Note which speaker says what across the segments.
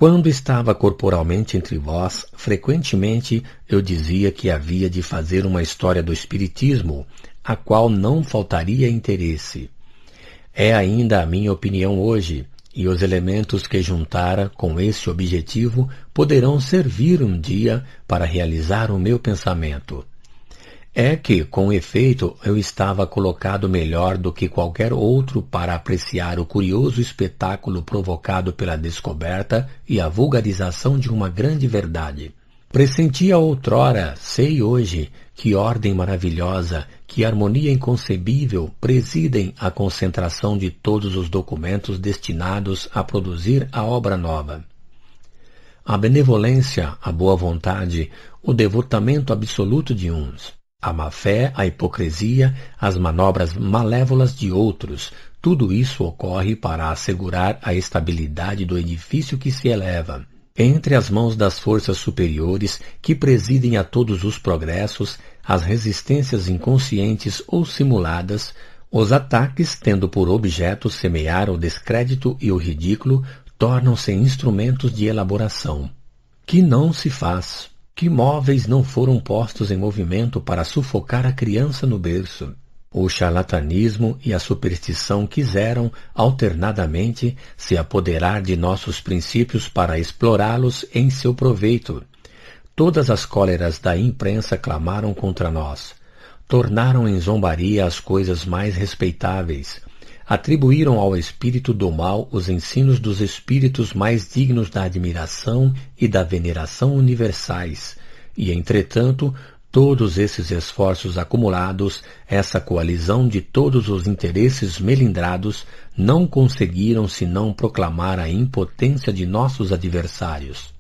Speaker 1: Quando estava corporalmente entre vós, frequentemente eu dizia que havia de fazer uma história do Espiritismo, a qual não faltaria interesse. É ainda a minha opinião hoje, e os elementos que juntara com esse objetivo poderão servir um dia para realizar o meu pensamento. É que, com efeito, eu estava colocado melhor do que qualquer outro para apreciar o curioso espetáculo provocado pela descoberta e a vulgarização de uma grande verdade. Pressentia outrora, sei hoje, que ordem maravilhosa, que harmonia inconcebível presidem a concentração de todos os documentos destinados a produzir a obra nova. A benevolência, a boa vontade, o devotamento absoluto de uns, a má-fé, a hipocrisia, as manobras malévolas de outros, tudo isso ocorre para assegurar a estabilidade do edifício que se eleva. Entre as mãos das forças superiores que presidem a todos os progressos, as resistências inconscientes ou simuladas, os ataques, tendo por objeto semear o descrédito e o ridículo, tornam-se instrumentos de elaboração. Que não se faz? Que móveis não foram postos em movimento para sufocar a criança no berço? O charlatanismo e a superstição quiseram, alternadamente, se apoderar de nossos princípios para explorá-los em seu proveito. Todas as cóleras da imprensa clamaram contra nós. Tornaram em zombaria as coisas mais respeitáveis. Atribuíram ao espírito do mal os ensinos dos espíritos mais dignos da admiração e da veneração universais. E, entretanto, todos esses esforços acumulados, essa coalizão de todos os interesses melindrados, não conseguiram senão proclamar a impotência de nossos adversários.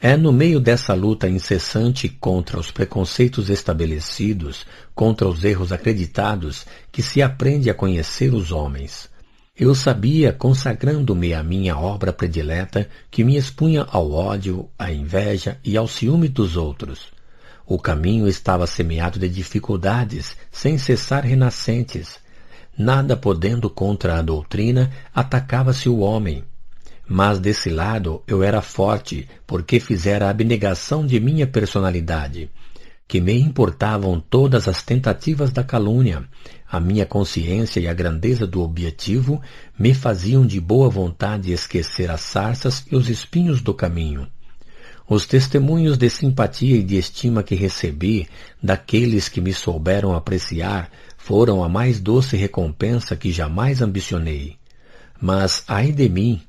Speaker 1: É no meio dessa luta incessante contra os preconceitos estabelecidos, contra os erros acreditados, que se aprende a conhecer os homens. Eu sabia, consagrando-me à minha obra predileta, que me expunha ao ódio, à inveja e ao ciúme dos outros. O caminho estava semeado de dificuldades, sem cessar renascentes. Nada podendo contra a doutrina, atacava-se o homem. Mas desse lado eu era forte, porque fizera a abnegação de minha personalidade. Que me importavam todas as tentativas da calúnia. A minha consciência e a grandeza do objetivo me faziam de boa vontade esquecer as sarças e os espinhos do caminho. Os testemunhos de simpatia e de estima que recebi daqueles que me souberam apreciar foram a mais doce recompensa que jamais ambicionei. Mas, ai de mim,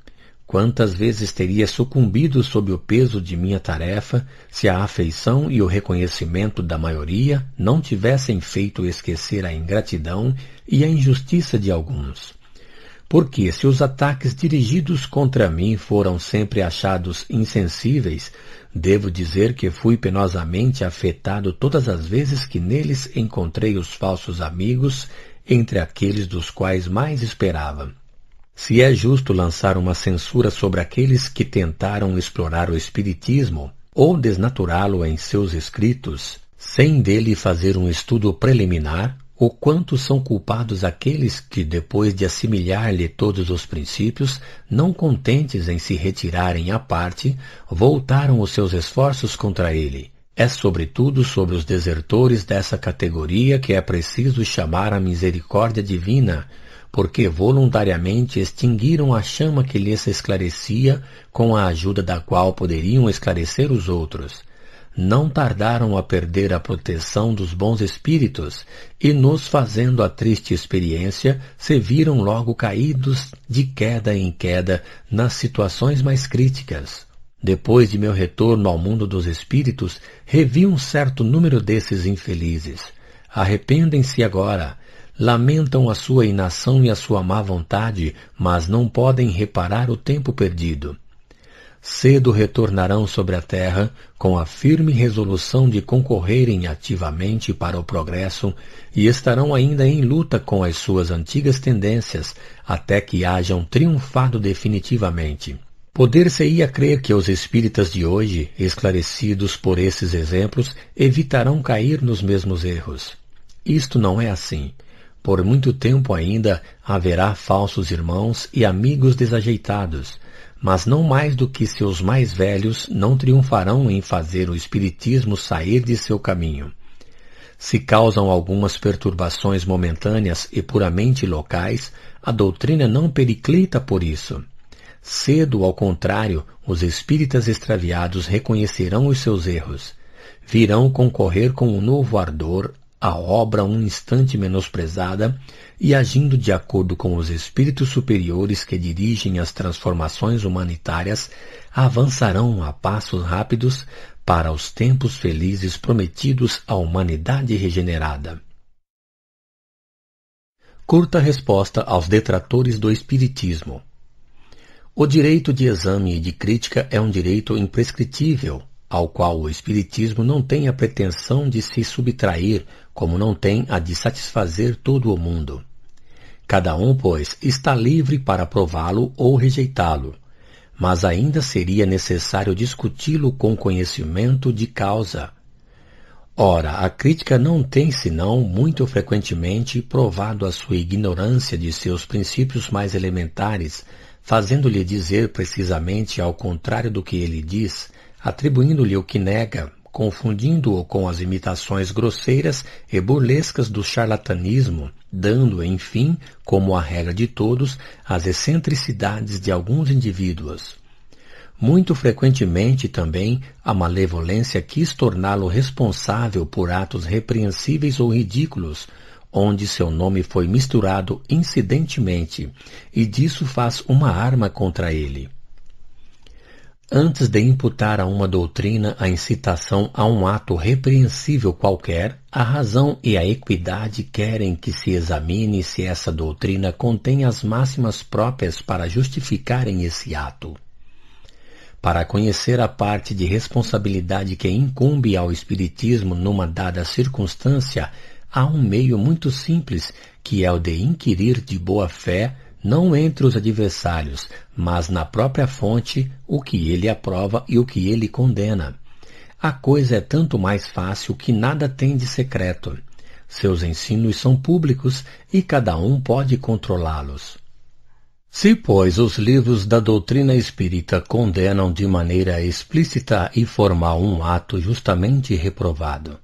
Speaker 1: quantas vezes teria sucumbido sob o peso de minha tarefa se a afeição e o reconhecimento da maioria não tivessem feito esquecer a ingratidão e a injustiça de alguns. Porque, se os ataques dirigidos contra mim foram sempre achados insensíveis, devo dizer que fui penosamente afetado todas as vezes que neles encontrei os falsos amigos entre aqueles dos quais mais esperava. Se é justo lançar uma censura sobre aqueles que tentaram explorar o espiritismo ou desnaturá-lo em seus escritos, sem dele fazer um estudo preliminar, o quanto são culpados aqueles que, depois de assimilar-lhe todos os princípios, não contentes em se retirarem à parte, voltaram os seus esforços contra ele. É sobretudo sobre os desertores dessa categoria que é preciso chamar a misericórdia divina, porque voluntariamente extinguiram a chama que lhes esclarecia, com a ajuda da qual poderiam esclarecer os outros. Não tardaram a perder a proteção dos bons espíritos, e nos fazendo a triste experiência, se viram logo caídos de queda em queda nas situações mais críticas. Depois de meu retorno ao mundo dos espíritos, revi um certo número desses infelizes. Arrependem-se agora, lamentam a sua inação e a sua má vontade, mas não podem reparar o tempo perdido. Cedo retornarão sobre a terra com a firme resolução de concorrerem ativamente para o progresso e estarão ainda em luta com as suas antigas tendências até que hajam triunfado definitivamente. Poder-se-ia crer que os espíritas de hoje, esclarecidos por esses exemplos, evitarão cair nos mesmos erros. Isto não é assim. Por muito tempo ainda haverá falsos irmãos e amigos desajeitados, mas não mais do que seus mais velhos não triunfarão em fazer o espiritismo sair de seu caminho. Se causam algumas perturbações momentâneas e puramente locais, a doutrina não periclita por isso. Cedo, ao contrário, os espíritas extraviados reconhecerão os seus erros. Virão concorrer com um novo ardor à obra um instante menosprezada e, agindo de acordo com os espíritos superiores que dirigem as transformações humanitárias, avançarão a passos rápidos para os tempos felizes prometidos à humanidade regenerada. Curta resposta aos detratores do Espiritismo. O direito de exame e de crítica é um direito imprescritível, ao qual o Espiritismo não tem a pretensão de se subtrair, como não tem a de satisfazer todo o mundo. Cada um, pois, está livre para aprová-lo ou rejeitá-lo, mas ainda seria necessário discuti-lo com conhecimento de causa. Ora, a crítica não tem senão, muito frequentemente, provado a sua ignorância de seus princípios mais elementares, fazendo-lhe dizer precisamente ao contrário do que ele diz, atribuindo-lhe o que nega, confundindo-o com as imitações grosseiras e burlescas do charlatanismo, dando, enfim, como a regra de todos, as excentricidades de alguns indivíduos. Muito frequentemente também a malevolência quis torná-lo responsável por atos repreensíveis ou ridículos, onde seu nome foi misturado incidentemente, e disso faz uma arma contra ele. Antes de imputar a uma doutrina a incitação a um ato repreensível qualquer, a razão e a equidade querem que se examine se essa doutrina contém as máximas próprias para justificarem esse ato. Para conhecer a parte de responsabilidade que incumbe ao Espiritismo numa dada circunstância, há um meio muito simples, que é o de inquirir de boa fé, não entre os adversários, mas na própria fonte, o que ele aprova e o que ele condena. A coisa é tanto mais fácil que nada tem de secreto. Seus ensinos são públicos e cada um pode controlá-los. Se, pois, os livros da doutrina espírita condenam de maneira explícita e formal um ato justamente reprovado,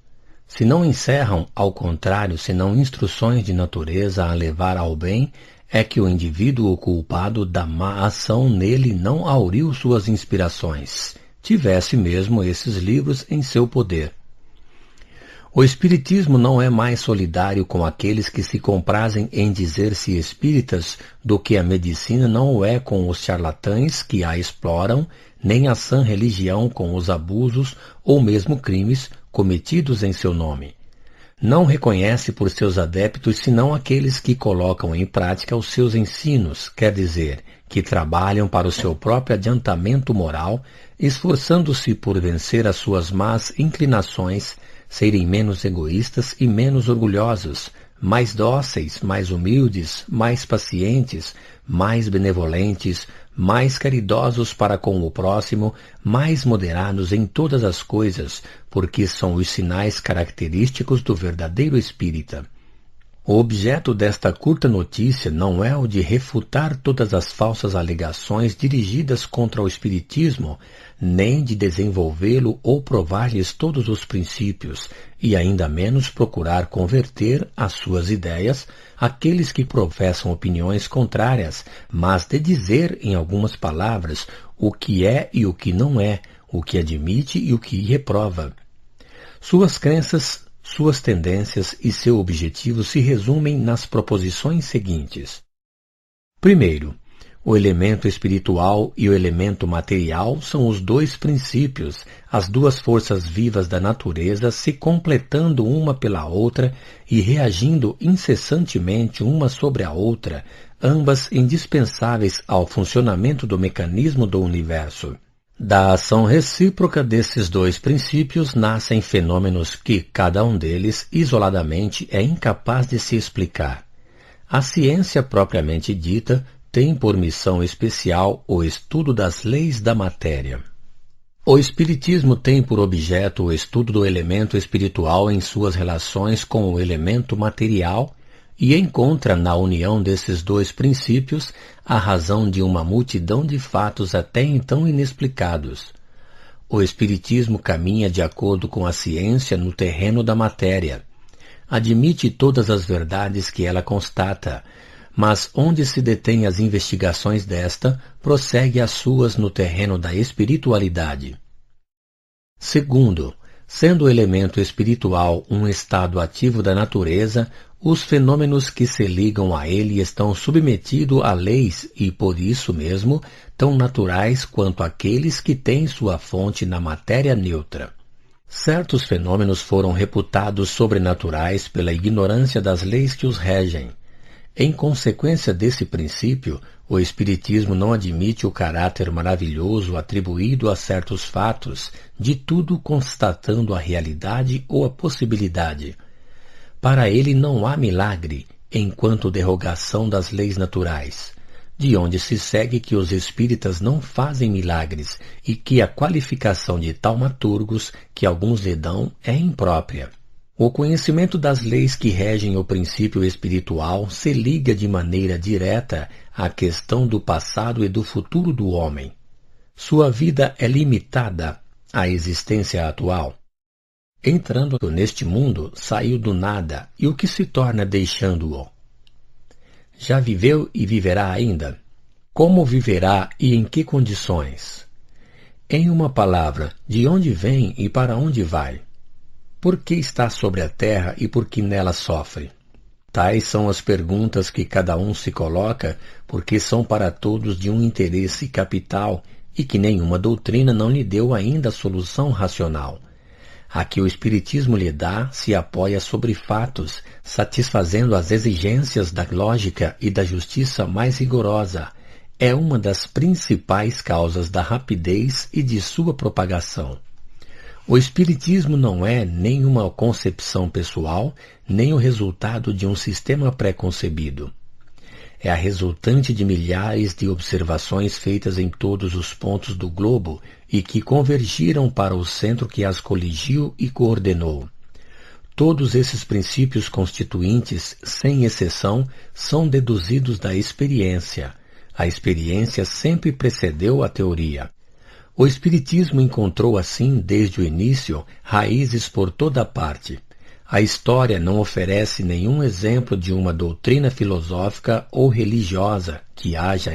Speaker 1: se não encerram, ao contrário, senão instruções de natureza a levar ao bem, é que o indivíduo culpado da má ação nele não hauriu suas inspirações, tivesse mesmo esses livros em seu poder. O Espiritismo não é mais solidário com aqueles que se comprazem em dizer-se espíritas do que a medicina não o é com os charlatães que a exploram, nem a sã religião com os abusos ou mesmo crimes cometidos em seu nome. Não reconhece por seus adeptos senão aqueles que colocam em prática os seus ensinos, quer dizer, que trabalham para o seu próprio adiantamento moral, esforçando-se por vencer as suas más inclinações, serem menos egoístas e menos orgulhosos, mais dóceis, mais humildes, mais pacientes, mais benevolentes, mais caridosos para com o próximo, mais moderados em todas as coisas, porque são os sinais característicos do verdadeiro espírita. O objeto desta curta notícia não é o de refutar todas as falsas alegações dirigidas contra o Espiritismo, nem de desenvolvê-lo ou provar-lhes todos os princípios, e ainda menos procurar converter às suas ideias aqueles que professam opiniões contrárias, mas de dizer, em algumas palavras, o que é e o que não é, o que admite e o que reprova. Suas crenças, suas tendências e seu objetivo se resumem nas proposições seguintes. Primeiro, o elemento espiritual e o elemento material são os dois princípios, as duas forças vivas da natureza se completando uma pela outra e reagindo incessantemente uma sobre a outra, ambas indispensáveis ao funcionamento do mecanismo do universo. Da ação recíproca desses dois princípios nascem fenômenos que, cada um deles, isoladamente, é incapaz de se explicar. A ciência propriamente dita tem por missão especial o estudo das leis da matéria. O Espiritismo tem por objeto o estudo do elemento espiritual em suas relações com o elemento material, e encontra na união desses dois princípios a razão de uma multidão de fatos até então inexplicados. O Espiritismo caminha de acordo com a ciência no terreno da matéria. Admite todas as verdades que ela constata, mas onde se detém as investigações desta, prossegue as suas no terreno da espiritualidade. Segundo, sendo o elemento espiritual um estado ativo da natureza, os fenômenos que se ligam a ele estão submetidos a leis e, por isso mesmo, tão naturais quanto aqueles que têm sua fonte na matéria neutra. Certos fenômenos foram reputados sobrenaturais pela ignorância das leis que os regem. Em consequência desse princípio, o Espiritismo não admite o caráter maravilhoso atribuído a certos fatos, de tudo constatando a realidade ou a possibilidade. Para ele não há milagre, enquanto derrogação das leis naturais, de onde se segue que os espíritas não fazem milagres e que a qualificação de taumaturgos que alguns lhe dão é imprópria. O conhecimento das leis que regem o princípio espiritual se liga de maneira direta à questão do passado e do futuro do homem. Sua vida é limitada à existência atual. Entrando neste mundo, saiu do nada, e o que se torna deixando-o? Já viveu e viverá ainda? Como viverá e em que condições? Em uma palavra, de onde vem e para onde vai? Por que está sobre a terra e por que nela sofre? Tais são as perguntas que cada um se coloca, porque são para todos de um interesse capital e que nenhuma doutrina não lhe deu ainda a solução racional. A que o Espiritismo lhe dá se apoia sobre fatos, satisfazendo as exigências da lógica e da justiça mais rigorosa. É uma das principais causas da rapidez e de sua propagação. O Espiritismo não é nem uma concepção pessoal, nem o resultado de um sistema pré-concebido. É a resultante de milhares de observações feitas em todos os pontos do globo e que convergiram para o centro que as coligiu e coordenou. Todos esses princípios constituintes, sem exceção, são deduzidos da experiência. A experiência sempre precedeu a teoria. O Espiritismo encontrou assim, desde o início, raízes por toda parte. A história não oferece nenhum exemplo de uma doutrina filosófica ou religiosa que haja